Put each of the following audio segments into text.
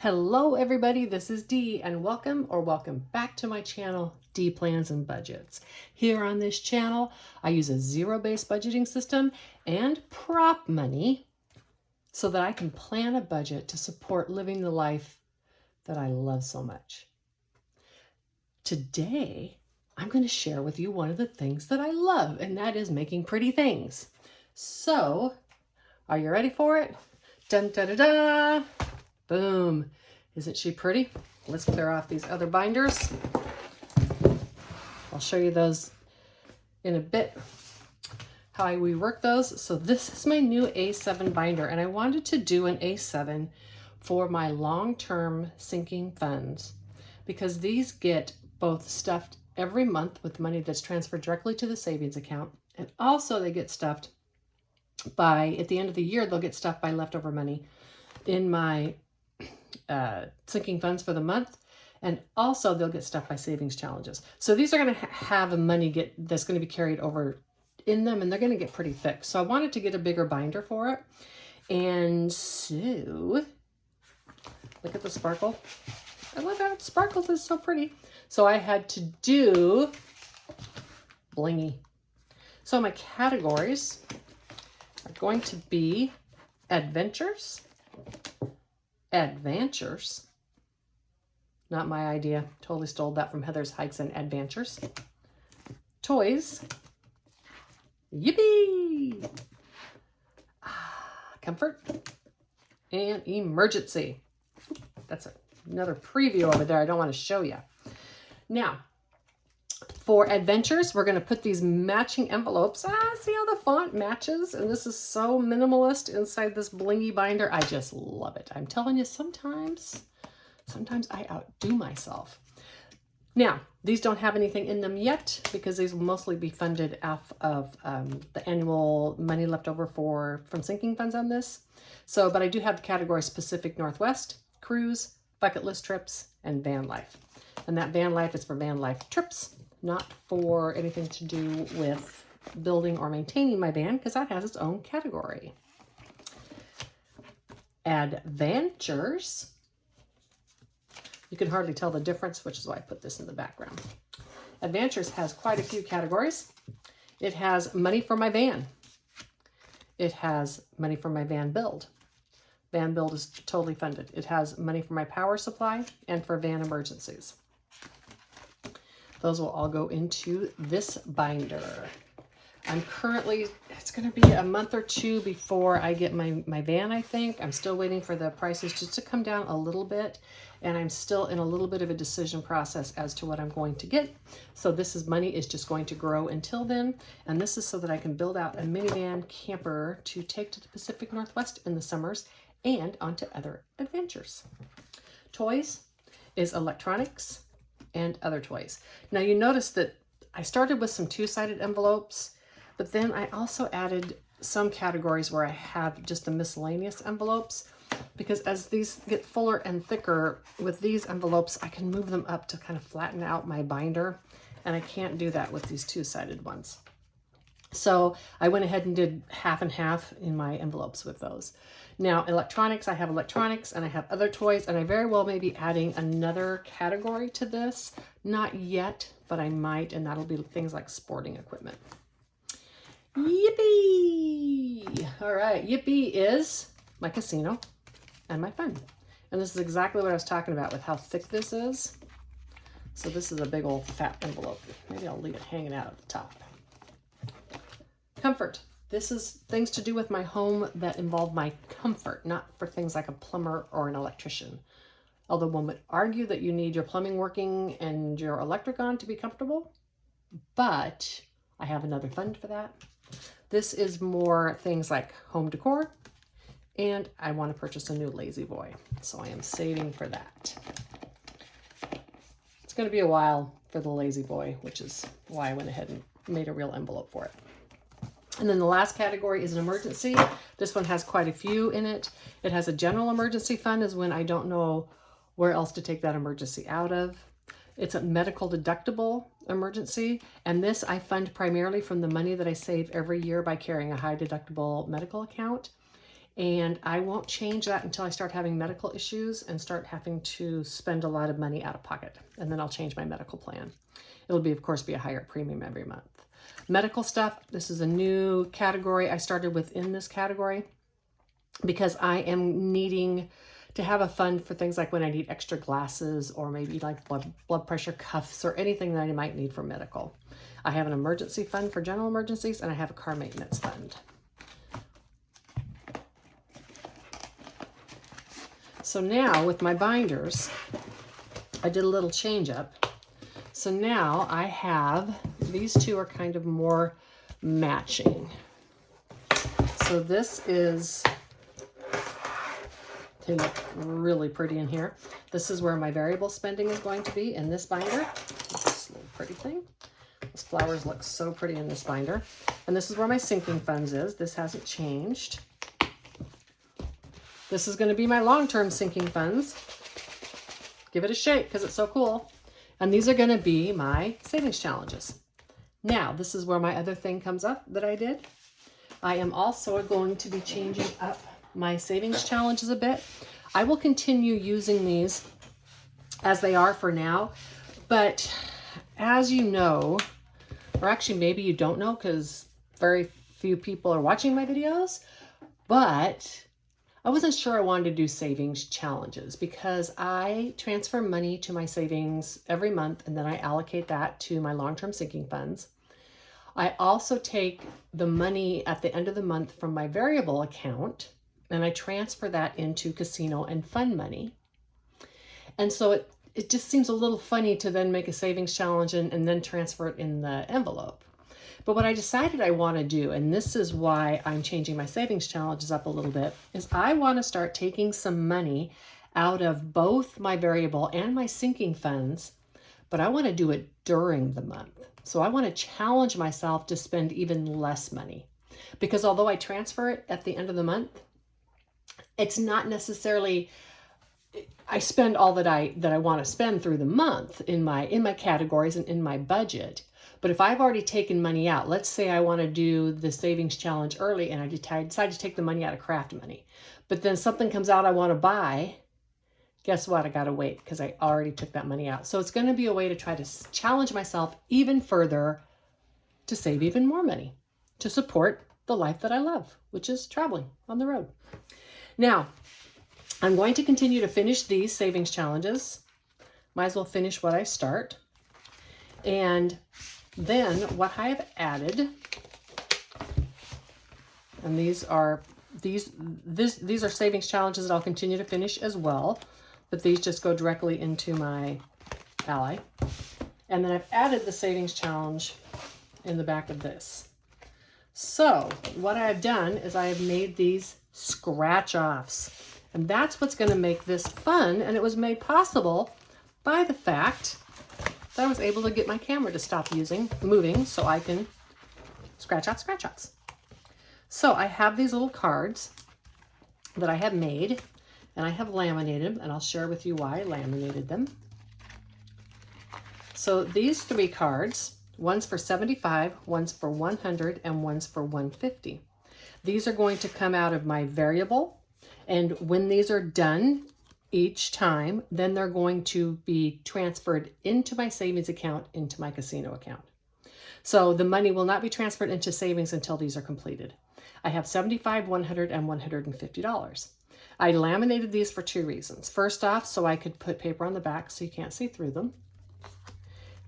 Hello everybody, this is Dee and welcome back to my channel, Dee Plans and Budgets. Here on this channel, I use a zero-based budgeting system and prop money so that I can plan a budget to support living the life that I love so much. Today, I'm going to share with you one of the things that I love, and that is making pretty things. So, are you ready for it? Dun da da da! Boom. Isn't she pretty? Let's clear off these other binders. I'll show you those in a bit, how we work those. So this is my new A7 binder, and I wanted to do an A7 for my long-term sinking funds because these get both stuffed every month with money that's transferred directly to the savings account, and also they get stuffed by, at the end of the year, they'll get stuffed by leftover money in my sinking funds for the month, and also they'll get stuffed by savings challenges. So these are going to have a money that's going to be carried over in them, and they're going to get pretty thick. So I wanted to get a bigger binder for it, and so look at the sparkle. I love how it sparkles. It's so pretty. So I had to do blingy. So my categories are going to be adventures, not my idea, totally stole that from Heather's Hikes and Adventures, toys, yippee, comfort, and emergency. That's another preview over there I don't want to show you. Now, for adventures, we're going to put these matching envelopes. See how the font matches? And this is so minimalist inside this blingy binder. I just love it. I'm telling you, sometimes I outdo myself. Now, these don't have anything in them yet because these will mostly be funded off of the annual money left over from sinking funds on this. So, but I do have the category specific Northwest, cruise, bucket list trips, and van life. And that van life is for van life trips, not for anything to do with building or maintaining my van, because that has its own category. Adventures. You can hardly tell the difference, which is why I put this in the background. Adventures has quite a few categories. It has money for my van. It has money for my van build. Van build is totally funded. It has money for my power supply and for van emergencies. Those will all go into this binder. I'm currently, it's going to be a month or two before I get my van, I think. I'm still waiting for the prices just to come down a little bit. And I'm still in a little bit of a decision process as to what I'm going to get. So money is just going to grow until then. And this is so that I can build out a minivan camper to take to the Pacific Northwest in the summers and onto other adventures. Toys is electronics and other toys. Now you notice that I started with some two-sided envelopes, but then I also added some categories where I have just the miscellaneous envelopes, because as these get fuller and thicker with these envelopes, I can move them up to kind of flatten out my binder, and I can't do that with these two-sided ones. So I went ahead and did half and half in my envelopes with those. Now, electronics, I have electronics and I have other toys, and I very well may be adding another category to this. Not yet, but I might, and that'll be things like sporting equipment. Yippee! All right, yippee is my casino and my fun. And this is exactly what I was talking about with how thick this is. So this is a big old fat envelope. Maybe I'll leave it hanging out at the top. Comfort. This is things to do with my home that involve my comfort, not for things like a plumber or an electrician. Although one would argue that you need your plumbing working and your electric on to be comfortable, but I have another fund for that. This is more things like home decor, and I want to purchase a new lazy boy, so I am saving for that. It's going to be a while for the lazy boy, which is why I went ahead and made a real envelope for it. And then the last category is an emergency. This one has quite a few in it. It has a general emergency fund, is when I don't know where else to take that emergency out of. It's a medical deductible emergency, and this I fund primarily from the money that I save every year by carrying a high deductible medical account. And I won't change that until I start having medical issues and start having to spend a lot of money out of pocket. And then I'll change my medical plan. It'll be, of course, be a higher premium every month. Medical stuff, this is a new category I started within this category because I am needing to have a fund for things like when I need extra glasses or maybe like blood pressure cuffs or anything that I might need for medical. I have an emergency fund for general emergencies, and I have a car maintenance fund. So now with my binders, I did a little change up. So now I have, these two are kind of more matching. So this is, they look really pretty in here. This is where my variable spending is going to be in this binder. This little pretty thing. Those flowers look so pretty in this binder. And this is where my sinking funds is. This hasn't changed. This is going to be my long-term sinking funds. Give it a shake because it's so cool. And these are going to be my savings challenges. Now, this is where my other thing comes up that I did. I am also going to be changing up my savings challenges a bit. I will continue using these as they are for now, but as you know, or actually maybe you don't know because very few people are watching my videos, but I wasn't sure I wanted to do savings challenges because I transfer money to my savings every month and then I allocate that to my long-term sinking funds. I also take the money at the end of the month from my variable account and I transfer that into casino and fund money. And so it just seems a little funny to then make a savings challenge and then transfer it in the envelope. But what I decided I want to do, and this is why I'm changing my savings challenges up a little bit, is I want to start taking some money out of both my variable and my sinking funds, but I want to do it during the month. So I want to challenge myself to spend even less money. Because although I transfer it at the end of the month, it's not necessarily I spend all that I want to spend through the month in my categories and in my budget. But if I've already taken money out, let's say I want to do the savings challenge early and I decide to take the money out of craft money, but then something comes out I want to buy, guess what? I got to wait because I already took that money out. So it's going to be a way to try to challenge myself even further to save even more money, to support the life that I love, which is traveling on the road. Now, I'm going to continue to finish these savings challenges. Might as well finish what I start. And then what I have added, and these are savings challenges that I'll continue to finish as well, but these just go directly into my ally. And then I've added the savings challenge in the back of this. So what I've done is I have made these scratch offs, and that's what's going to make this fun. And it was made possible by the fact that I was able to get my camera to stop moving so I can scratch offs. So I have these little cards that I have made and I have laminated them, and I'll share with you why I laminated them. So these 3 cards, one's for 75, one's for 100, and one's for 150. These are going to come out of my variable, and when these are done each time, then they're going to be transferred into my savings account, into my casino account. So the money will not be transferred into savings until these are completed. I have $75, $100, and $150. I laminated these for 2 reasons. First off, so I could put paper on the back so you can't see through them.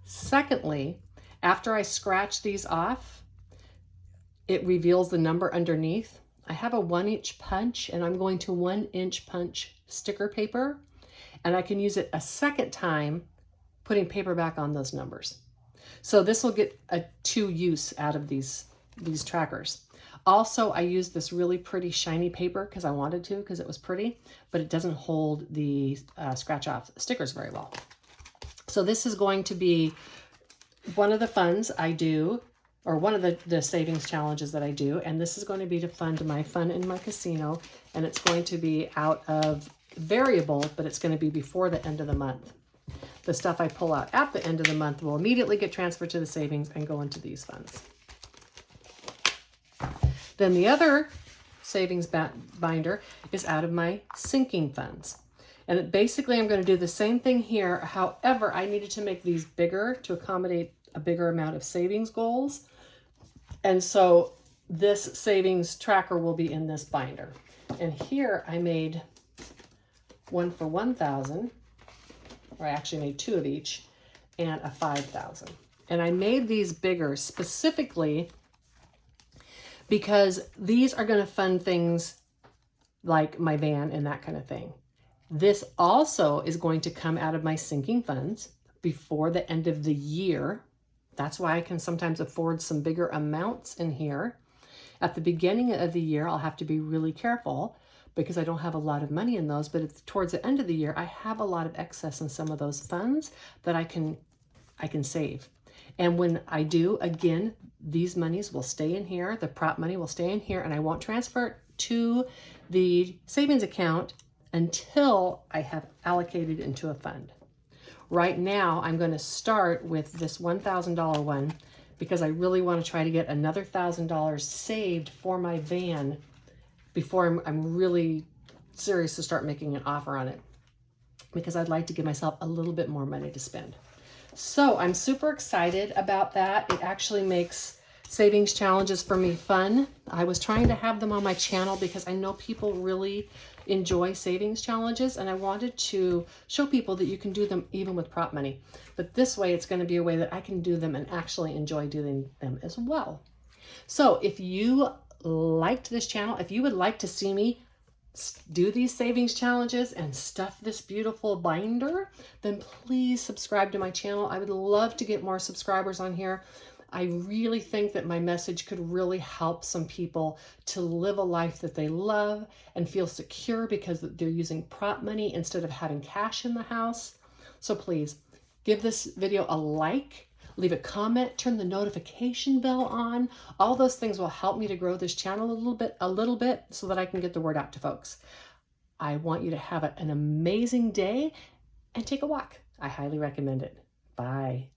Secondly, after I scratch these off, it reveals the number underneath. I have a 1-inch punch, and I'm going to 1-inch punch sticker paper, and I can use it a second time putting paper back on those numbers. So this will get a 2 use out of these trackers. Also, I used this really pretty shiny paper because I wanted to, because it was pretty, but it doesn't hold the scratch off stickers very well. So this is going to be one of the funds I do, or one of the savings challenges that I do, and this is going to be to fund my fun in my casino, and it's going to be out of variable, but it's going to be before the end of the month. The stuff I pull out at the end of the month will immediately get transferred to the savings and go into these funds. Then the other savings binder is out of my sinking funds. And basically I'm going to do the same thing here. However, I needed to make these bigger to accommodate a bigger amount of savings goals. And so this savings tracker will be in this binder. And here I made one for 1,000, or I actually made 2 of each, and a 5,000. And I made these bigger specifically because these are going to fund things like my van and that kind of thing. This also is going to come out of my sinking funds before the end of the year. That's why I can sometimes afford some bigger amounts in here. At the beginning of the year, I'll have to be really careful because I don't have a lot of money in those, but towards the end of the year, I have a lot of excess in some of those funds that I can save. And when I do, again, these monies will stay in here, the prop money will stay in here, and I won't transfer it to the savings account until I have allocated into a fund. Right now, I'm going to start with this $1,000 one because I really want to try to get another $1,000 saved for my van before I'm really serious to start making an offer on it, because I'd like to give myself a little bit more money to spend. So I'm super excited about that. It actually makes savings challenges for me fun. I was trying to have them on my channel because I know people really enjoy savings challenges, and I wanted to show people that you can do them even with prop money. But this way, it's going to be a way that I can do them and actually enjoy doing them as well. So if you liked this channel, if you would like to see me do these savings challenges and stuff this beautiful binder, then please subscribe to my channel. I would love to get more subscribers on here. I really think that my message could really help some people to live a life that they love and feel secure because they're using prop money instead of having cash in the house. So please give this video a like, leave a comment, turn the notification bell on. All those things will help me to grow this channel a little bit so that I can get the word out to folks. I want you to have an amazing day and take a walk. I highly recommend it. Bye.